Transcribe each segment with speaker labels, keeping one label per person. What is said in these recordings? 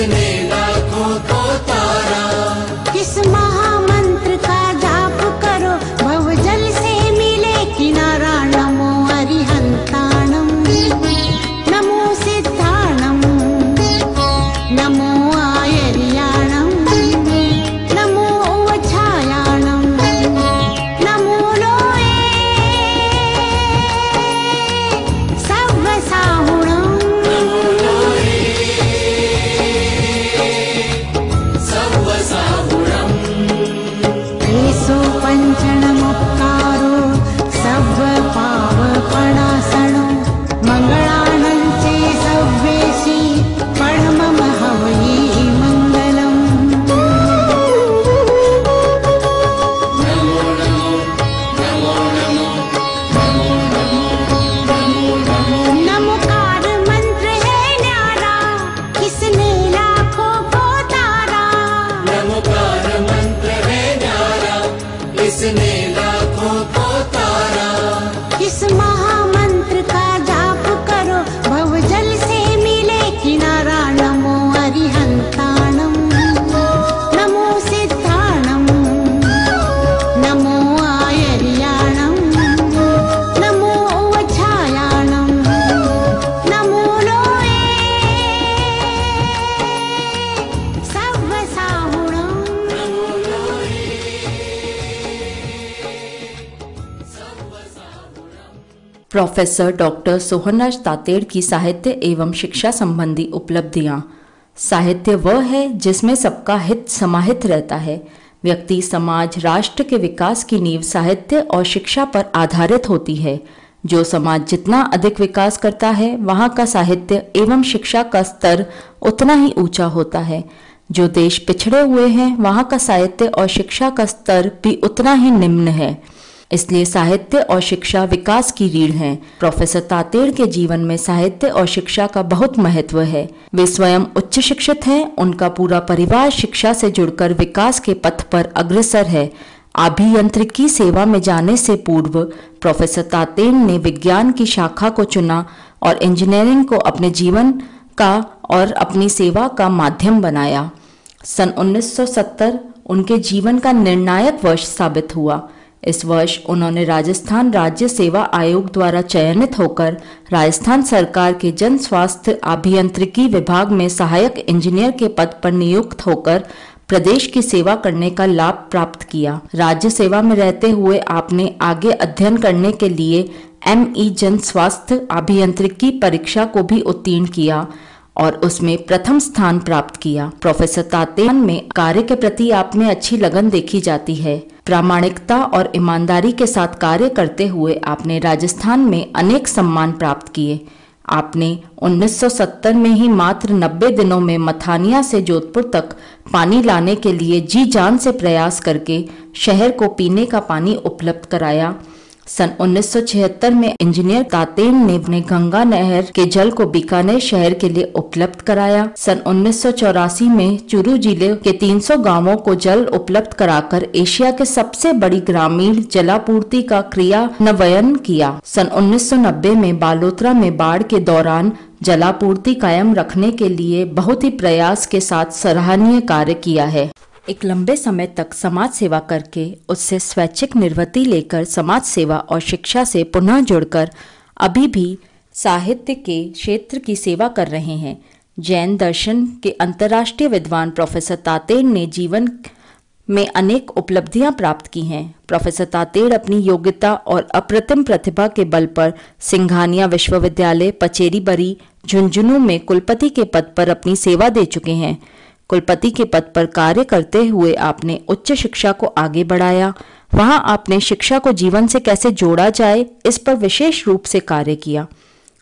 Speaker 1: इसने लाखों को तारा।
Speaker 2: किस महामंत्र का जाप करो, भवजल से मिले किनारा। नमो अरिहंताणं, नमो सिद्धाणं, नमो आयर्याणं, नमो उवछायाणं, नमो लोये सव्वसाहुणं। एसो पंचणमुक्तारो सव्वपावपणासनो, मंगलानं चे सव्वेशी परममहवये मंगलम्। नमोकार मंत्र है न्यारा, किसने लाखों को तारा।
Speaker 1: नमोकार मंत्र है न्यारा, इसने लाखों को तारा।
Speaker 2: किस महामंत्र का जाप करो, भवजल से मिले किनारा। नमो अरिहंताणं, नमो सिद्धाणं, नमो आयर्याणं, नमो उवछायाणं, नमो लोये सव्वसाहुणं।
Speaker 3: प्रोफेसर डॉक्टर सोहनराज तातेड़ की साहित्य एवं शिक्षा संबंधी उपलब्धियां। साहित्य वह है जिसमें सबका हित समाहित रहता है। व्यक्ति, समाज, राष्ट्र के विकास की नींव साहित्य और शिक्षा पर आधारित होती है। जो समाज जितना अधिक विकास करता है, वहाँ का साहित्य एवं शिक्षा का स्तर उतना ही ऊंचा होता है। जो देश पिछड़े हुए हैं, वहाँ का साहित्य और शिक्षा का स्तर भी उतना ही निम्न है। इसलिए साहित्य और शिक्षा विकास की रीढ़ हैं। प्रोफेसर तातेड़ के जीवन में साहित्य और शिक्षा का बहुत महत्व है। वे स्वयं उच्च शिक्षित हैं। उनका पूरा परिवार शिक्षा से जुड़कर विकास के पथ पर अग्रसर है। अभियांत्रिकी सेवा में जाने से पूर्व प्रोफेसर तातेड़ ने विज्ञान की शाखा को चुना और इंजीनियरिंग को अपने जीवन का और अपनी सेवा का माध्यम बनाया। सन 1970 उनके जीवन का निर्णायक वर्ष साबित हुआ। इस वर्ष उन्होंने राजस्थान राज्य सेवा आयोग द्वारा चयनित होकर राजस्थान सरकार के जन स्वास्थ्य अभियांत्रिकी विभाग में सहायक इंजीनियर के पद पर नियुक्त होकर प्रदेश की सेवा करने का लाभ प्राप्त किया। राज्य सेवा में रहते हुए आपने आगे अध्ययन करने के लिए ME जन स्वास्थ्य अभियांत्रिकी परीक्षा को भी उत्तीर्ण किया और उसमें प्रथम स्थान प्राप्त किया। प्रोफेसर तातेड़ में कार्य के प्रति आप में अच्छी लगन देखी जाती है। प्रामाणिकता और ईमानदारी के साथ कार्य करते हुए आपने राजस्थान में अनेक सम्मान प्राप्त किए। आपने 1970 में ही मात्र 90 दिनों में मथानिया से जोधपुर तक पानी लाने के लिए जी जान से प्रयास करके शहर को पीने का पानी उपलब्ध कराया। सन 1976 में इंजीनियर तातेड़ ने गंगा नहर के जल को बीकानेर शहर के लिए उपलब्ध कराया। सन 1984 में चूरू जिले के 300 गांवों को जल उपलब्ध कराकर एशिया के सबसे बड़ी ग्रामीण जलापूर्ति का क्रियान्वयन किया। सन 1990 में बालोतरा में बाढ़ के दौरान जलापूर्ति कायम रखने के लिए बहुत ही प्रयास के साथ सराहनीय कार्य किया है। एक लंबे समय तक समाज सेवा करके उससे स्वैच्छिक निवृत्ति लेकर समाज सेवा और शिक्षा से पुनः जुड़कर अभी भी साहित्य के क्षेत्र की सेवा कर रहे हैं। जैन दर्शन के अंतर्राष्ट्रीय विद्वान प्रोफेसर तातेड़ ने जीवन में अनेक उपलब्धियां प्राप्त की हैं। प्रोफेसर तातेड़ अपनी योग्यता और अप्रतिम प्रतिभा के बल पर सिंघानिया विश्वविद्यालय, पचेरी बरी, झुंझुनू में कुलपति के पद पर अपनी सेवा दे चुके हैं। कुलपति के पद पर कार्य करते हुए आपने उच्च शिक्षा को आगे बढ़ाया। वहां आपने शिक्षा को जीवन से कैसे जोड़ा जाए, इस पर विशेष रूप से कार्य किया।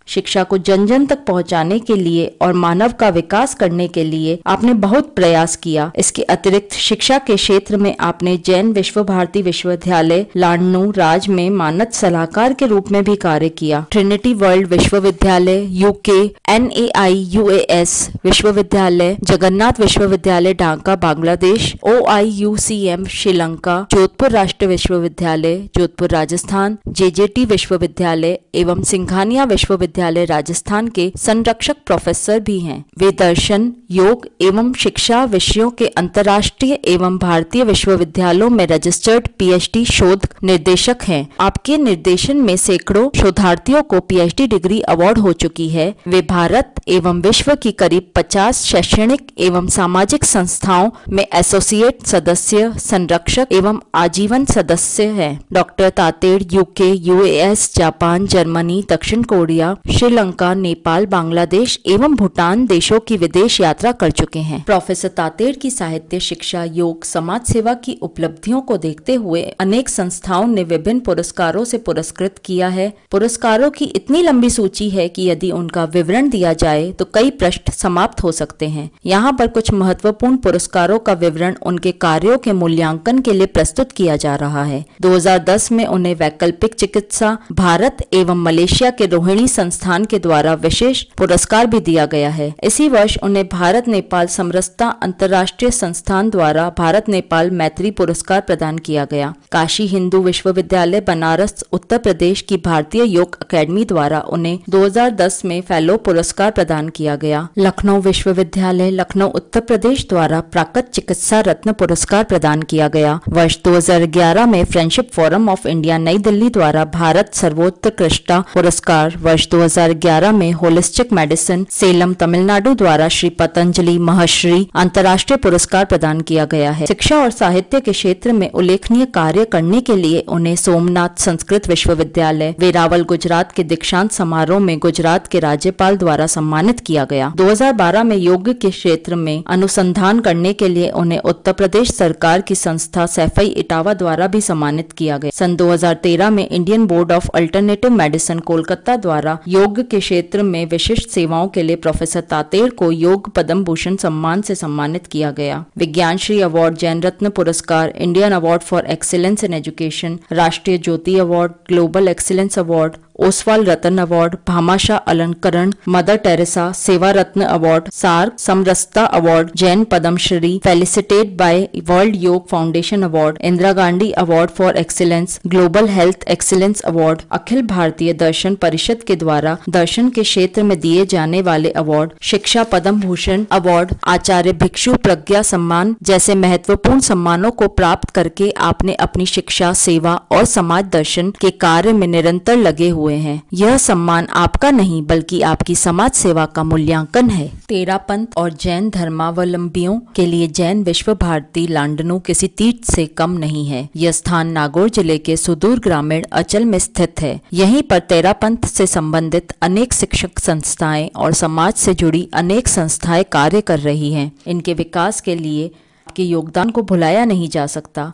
Speaker 3: शिक्षा को जन जन तक पहुंचाने के लिए और मानव का विकास करने के लिए आपने बहुत प्रयास किया। इसके अतिरिक्त शिक्षा के क्षेत्र में आपने जैन विश्व भारती विश्वविद्यालय लाडनू राज में मानद सलाहकार के रूप में भी कार्य किया। ट्रिनिटी वर्ल्ड विश्वविद्यालय यूके, NAIUAS विश्वविद्यालय, जगन्नाथ विश्वविद्यालय ढाका बांग्लादेश, OIUCM श्रीलंका, जोधपुर राष्ट्रीय विश्वविद्यालय जोधपुर राजस्थान, JJT विश्वविद्यालय एवं सिंघानिया विश्वविद्यालय विश्वविद्यालय राजस्थान के संरक्षक प्रोफेसर भी हैं। वे दर्शन, योग एवं शिक्षा विषयों के अंतर्राष्ट्रीय एवं भारतीय विश्वविद्यालयों में रजिस्टर्ड पीएचडी शोध निर्देशक हैं। आपके निर्देशन में सैकड़ों शोधार्थियों को पीएचडी डिग्री अवार्ड हो चुकी है। वे भारत एवं विश्व की करीब 50 शैक्षणिक एवं सामाजिक संस्थाओं में एसोसिएट सदस्य, संरक्षक एवं आजीवन सदस्य हैं। Doctor Tated UK, US, Japan, Germany, दक्षिण कोरिया, श्रीलंका, नेपाल, बांग्लादेश एवं भूटान देशों की विदेश यात्रा कर चुके हैं। प्रोफेसर तातेड़ की साहित्य, शिक्षा, योग, समाज सेवा की उपलब्धियों को देखते हुए अनेक संस्थाओं ने विभिन्न पुरस्कारों से पुरस्कृत किया है। पुरस्कारों की इतनी लंबी सूची है कि यदि उनका विवरण दिया जाए तो कई पृष्ठ समाप्त हो सकते हैं। यहाँ पर कुछ महत्वपूर्ण पुरस्कारों का विवरण उनके कार्यों के मूल्यांकन के लिए प्रस्तुत किया जा रहा है। 2010 में उन्हें वैकल्पिक चिकित्सा भारत एवं मलेशिया के रोहिणी संस्थान के द्वारा विशेष पुरस्कार भी दिया गया है। इसी वर्ष उन्हें भारत नेपाल समरसता अंतर्राष्ट्रीय संस्थान द्वारा भारत नेपाल मैत्री पुरस्कार प्रदान किया गया। काशी हिंदू विश्वविद्यालय बनारस उत्तर प्रदेश की भारतीय योग अकेडमी द्वारा उन्हें 2010 में फेलो पुरस्कार प्रदान किया गया। लखनऊ विश्वविद्यालय लखनऊ उत्तर प्रदेश द्वारा प्राकृत चिकित्सा रत्न पुरस्कार प्रदान किया गया। वर्ष 2011 में फ्रेंडशिप फोरम ऑफ इंडिया नई दिल्ली द्वारा भारत सर्वोत्कृष्टता पुरस्कार, वर्ष 2011 में होलिस्टिक मेडिसिन सेलम तमिलनाडु द्वारा श्री पतंजलि महर्षि अंतर्राष्ट्रीय पुरस्कार प्रदान किया गया है। शिक्षा और साहित्य के क्षेत्र में उल्लेखनीय कार्य करने के लिए उन्हें सोमनाथ संस्कृत विश्वविद्यालय वेरावल गुजरात के दीक्षांत समारोह में गुजरात के राज्यपाल द्वारा सम्मानित किया गया। 2012 में योग के क्षेत्र में अनुसंधान करने के लिए उन्हें उत्तर प्रदेश सरकार की संस्था सैफई इटावा द्वारा भी सम्मानित किया गया। सन 2013 में Indian board of alternative medicine Kolkata द्वारा योग के क्षेत्र में विशिष्ट सेवाओं के लिए प्रोफेसर तातेड़ को योग पद्म भूषण सम्मान से सम्मानित किया गया। विज्ञान Shri award, Jain Ratna Puraskar, Indian award for excellence in education, Rashtriya Jyoti award, global excellence award, Oswal Ratna award, Bhamashah Alankaran, Mother Teresa Seva Ratna award, SAARC Samrasta award, Jain Padmashri, felicitated by World Yoga Foundation award, Indira Gandhi award for excellence, global health excellence award, Akhil Bharatiya Darshan परिषद के द्वारा दर्शन के क्षेत्र में दिए जाने वाले अवार्ड, शिक्षा पद्म भूषण अवार्ड, आचार्य भिक्षु प्रज्ञा सम्मान जैसे महत्वपूर्ण सम्मानों को प्राप्त करके आपने अपनी शिक्षा, सेवा और समाज दर्शन के कार्य में निरंतर लगे हुए हैं। यह सम्मान आपका नहीं बल्कि आपकी समाज सेवा का मूल्यांकन है। तेरापंथ और जैन धर्मावलंबियों के लिए जैन विश्व भारती लांडनू किसी तीर्थ से कम नहीं है। यह स्थान नागौर जिले के सुदूर ग्रामीण अंचल में स्थित है। यहीं पर तेरापंथ से संबंधित अनेक शिक्षक संस्थाएं और समाज से जुड़ी अनेक संस्थाएं कार्य कर रही हैं। इनके विकास के लिए आपके योगदान को भुलाया नहीं जा सकता।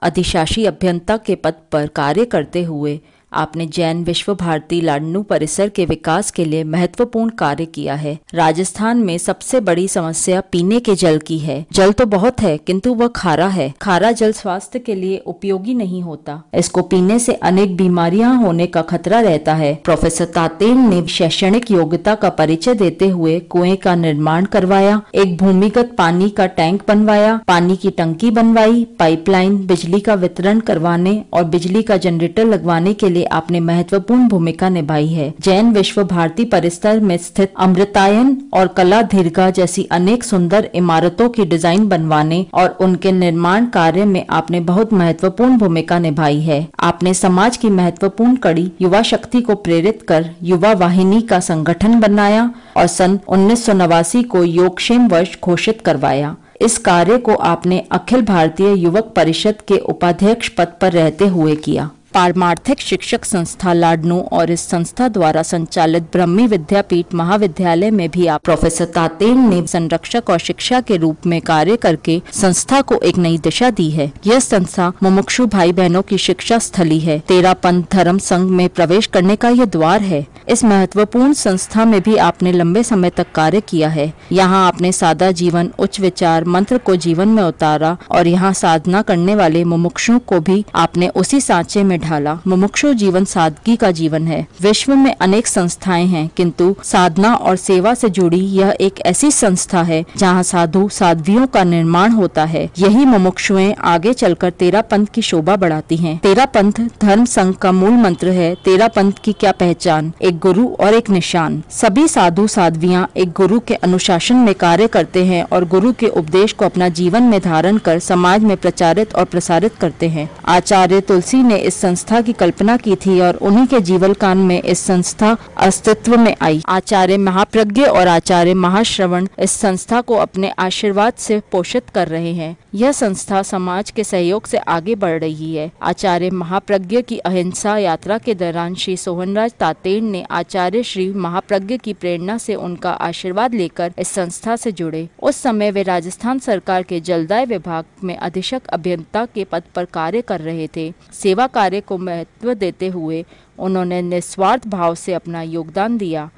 Speaker 3: अधिशासी अभियंता के पद पर कार्य करते हुए आपने जैन विश्व भारती लाडनू परिसर के विकास के लिए महत्वपूर्ण कार्य किया है। राजस्थान में सबसे बड़ी समस्या पीने के जल की है। जल तो बहुत है किंतु वह खारा है। खारा जल स्वास्थ्य के लिए उपयोगी नहीं होता। इसको पीने से अनेक बीमारियां होने का खतरा रहता है। प्रोफेसर तातेड़ ने शैक्षणिक योग्यता का परिचय देते हुए कुएं का निर्माण करवाया, एक भूमिगत पानी का टैंक बनवाया, पानी की टंकी बनवाई, पाइपलाइन, बिजली का वितरण करवाने और बिजली का जनरेटर लगवाने के लिए आपने महत्वपूर्ण भूमिका निभाई है। जैन विश्व भारती परिसर में स्थित अमृतायन और कला दीर्घा जैसी अनेक सुंदर इमारतों की डिजाइन बनवाने और उनके निर्माण कार्य में आपने बहुत महत्वपूर्ण भूमिका निभाई है। आपने समाज की महत्वपूर्ण कड़ी युवा शक्ति को प्रेरित कर युवा वाहिनी का संगठन बनाया और सन 1989 को योगक्षेम वर्ष घोषित करवाया। इस कार्य को आपने अखिल भारतीय युवक परिषद के उपाध्यक्ष पद पर रहते हुए किया। पारमार्थिक शिक्षक संस्था लाडनू और इस संस्था द्वारा संचालित ब्रह्मी विद्यापीठ महाविद्यालय में भी आप प्रोफेसर तातेड़ ने संरक्षक और शिक्षा के रूप में कार्य करके संस्था को एक नई दिशा दी है। यह संस्था मुमुक्षु भाई बहनों की शिक्षा स्थली है। तेरापंथ धर्म संघ में प्रवेश करने का यह द्वार है। इस महत्वपूर्ण संस्था में भी आपने लंबे समय तक कार्य किया है। यहाँ आपने सादा जीवन, उच्च विचार मंत्र को जीवन में उतारा और यहाँ साधना करने वाले मुमुक्षुओं को भी आपने उसी सांचे में ढाला। मुमुक्षु जीवन सादगी का जीवन है। विश्व में अनेक संस्थाएं हैं, किंतु साधना और सेवा से जुड़ी यह एक ऐसी संस्था है जहां साधु साध्वियों का निर्माण होता है। यही मुमुक्षुएं आगे चलकर तेरा पंथ की शोभा बढ़ाती हैं। तेरा पंथ धर्म संघ का मूल मंत्र है। तेरा पंथ की क्या पहचान? एक गुरु और एक निशान। सभी साधु साध्वियां एक गुरु के अनुशासन में कार्य करते हैं और गुरु के उपदेश को अपना जीवन में धारण कर समाज में प्रचारित और प्रसारित करते हैं। आचार्य तुलसी ने इस संस्था की कल्पना की थी और उन्हीं के जीवन काल में इस संस्था अस्तित्व में आई। आचार्य महाप्रज्ञ और आचार्य महाश्रवण इस संस्था को अपने आशीर्वाद से पोषित कर रहे हैं। यह संस्था समाज के सहयोग से आगे बढ़ रही है। आचार्य महाप्रज्ञ की अहिंसा यात्रा के दौरान श्री सोहनराज तातेड़ ने आचार्य श्री महाप्रज्ञ की प्रेरणा से उनका आशीर्वाद लेकर इस संस्था से जुड़े। उस समय वे राजस्थान सरकार के जलदाय विभाग में अधीक्षक अभियंता के पद पर कार्य कर रहे थे। सेवा कार्य को महत्व देते हुए उन्होंने निस्वार्थ भाव से अपना योगदान दिया।